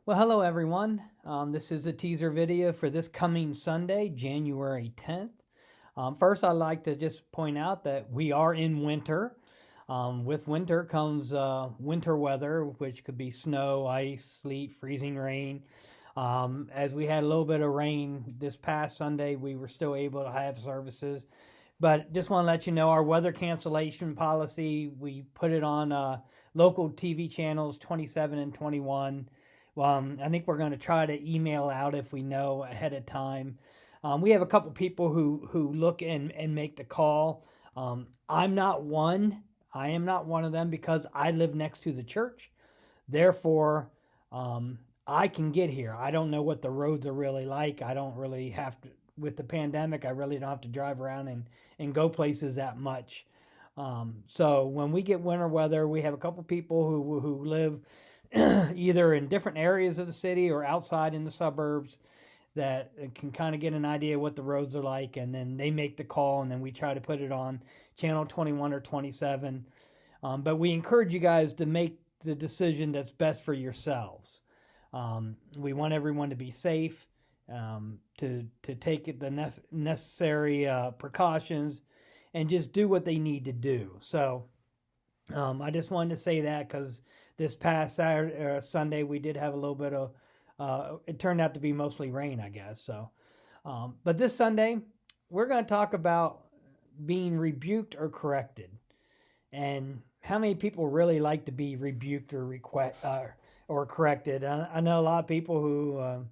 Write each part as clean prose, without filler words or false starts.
Well, hello everyone. This is a teaser video for this coming Sunday, January 10th. First, I'd like to just point out that we are in winter. With winter comes winter weather, which could be snow, ice, sleet, freezing rain. As we had a little bit of rain this past Sunday, we were still able to have services. But just want to let you know our weather cancellation policy, we put it on local TV channels 27 and 21. I think we're going to try to email out if we know ahead of time. We have a couple people who look and make the call. I'm not one. I am not one of them because I live next to the church. Therefore, I can get here. I don't know what the roads are really like. I don't really have to, with the pandemic, I really don't have to drive around and go places that much. So when we get winter weather, we have a couple people who live either in different areas of the city or outside in the suburbs that can kind of get an idea what the roads are like, and then they make the call, and then we try to put it on channel 21 or 27. But we encourage you guys to make the decision that's best for yourselves. We want everyone to be safe, to take the necessary precautions, and just do what they need to do. So I just wanted to say that because this past Saturday, Sunday we did have a little bit of. It turned out to be mostly rain, I guess. So, but this Sunday we're going to talk about being rebuked or corrected, and how many people really like to be rebuked or corrected. I know a lot of people who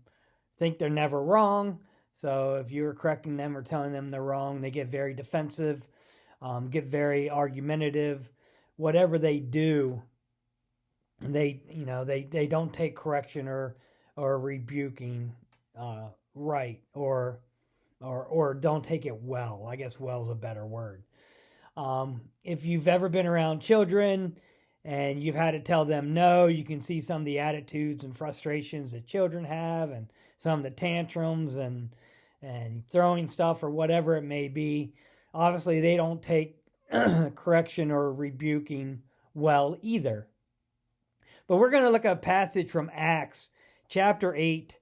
think they're never wrong. So if you're correcting them or telling them they're wrong, they get very defensive, get very argumentative. Whatever they do, they don't take correction or rebuking right, or don't take it well. I guess well is a better word. If you've ever been around children and you've had to tell them no, you can see some of the attitudes and frustrations that children have, and some of the tantrums and throwing stuff or whatever it may be. Obviously, they don't take correction or rebuking well either. But we're going to look at a passage from Acts chapter 8,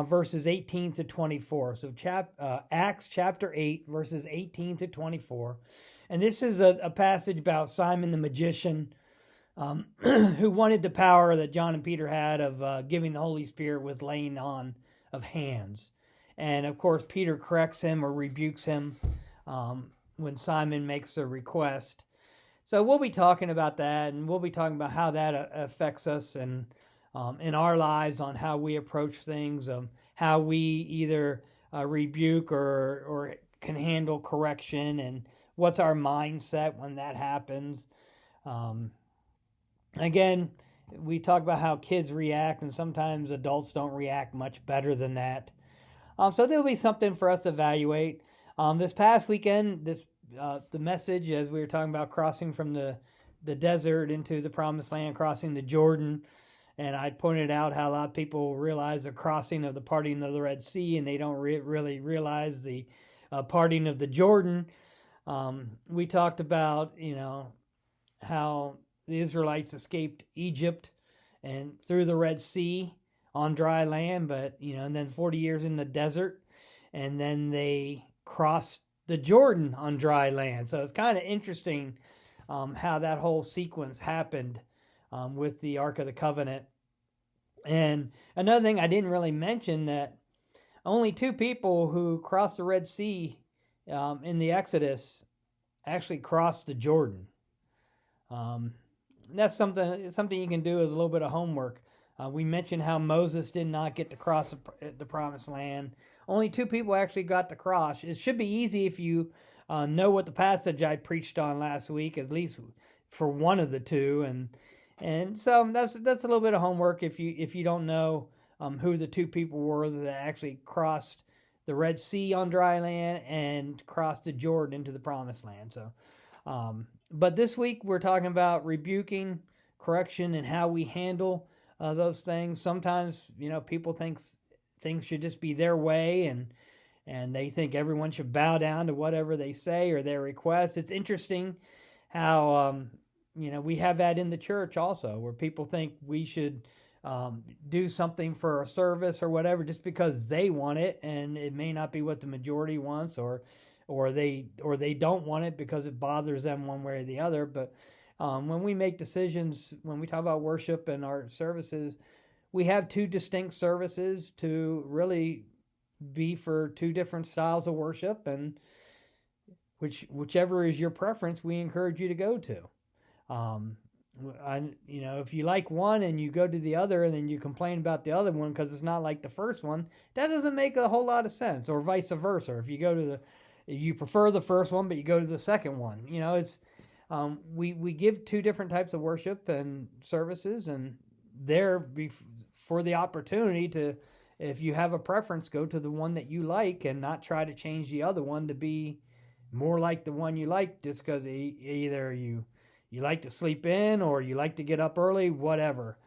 verses 18 to 24. So Acts chapter 8, verses 18 to 24. And this is a passage about Simon the magician, who wanted the power that John and Peter had of giving the Holy Spirit with laying on of hands. And of course, Peter corrects him or rebukes him when Simon makes the request. So we'll be talking about that, and we'll be talking about how that affects us and in our lives, on how we approach things, how we either rebuke or can handle correction, and what's our mindset when that happens. Again, we talk about how kids react, and sometimes adults don't react much better than that. So there'll be something for us to evaluate. This past weekend, the message, as we were talking about crossing from the desert into the promised land, crossing the Jordan, and I pointed out how a lot of people realize the crossing of the parting of the Red Sea, and they don't really realize the parting of the Jordan. We talked about, how the Israelites escaped Egypt and through the Red Sea on dry land, but and then 40 years in the desert, and then they crossed the Jordan on dry land. So it's kind of interesting how that whole sequence happened with the Ark of the Covenant. And another thing I didn't really mention, that only two people who crossed the Red Sea in the Exodus actually crossed the Jordan. That's something you can do as a little bit of homework. We mentioned how Moses did not get to cross the promised land. Only two people actually got to cross. It should be easy if you know what the passage I preached on last week, at least for one of the two, and so that's a little bit of homework if you don't know who the two people were that actually crossed the Red Sea on dry land and crossed the Jordan into the promised land. So, but this week we're talking about rebuking, correction, and how we handle those things. Sometimes people think things should just be their way, and they think everyone should bow down to whatever they say or their request. It's interesting how we have that in the church also, where people think we should do something for a service or whatever just because they want it, and it may not be what the majority wants, or they don't want it because it bothers them one way or the other. But when we make decisions, when we talk about worship and our services, we have two distinct services to really be for two different styles of worship, and whichever is your preference, we encourage you to go to. If you like one and you go to the other and then you complain about the other one because it's not like the first one, that doesn't make a whole lot of sense. Or vice versa. If you prefer the first one but you go to the second one, it's we give two different types of worship and services, and they're for the opportunity to, if you have a preference, go to the one that you like and not try to change the other one to be more like the one you like just because either you like to sleep in or you like to get up early, whatever.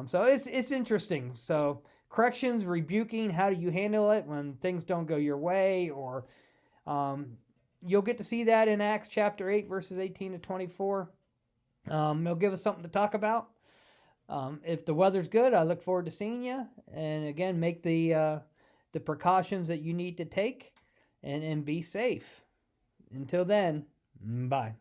So it's interesting. So corrections, rebuking, how do you handle it when things don't go your way? Or you'll get to see that in Acts chapter 8, verses 18 to 24. It'll give us something to talk about. If the weather's good, I look forward to seeing you. And again, make the precautions that you need to take and be safe. Until then, bye.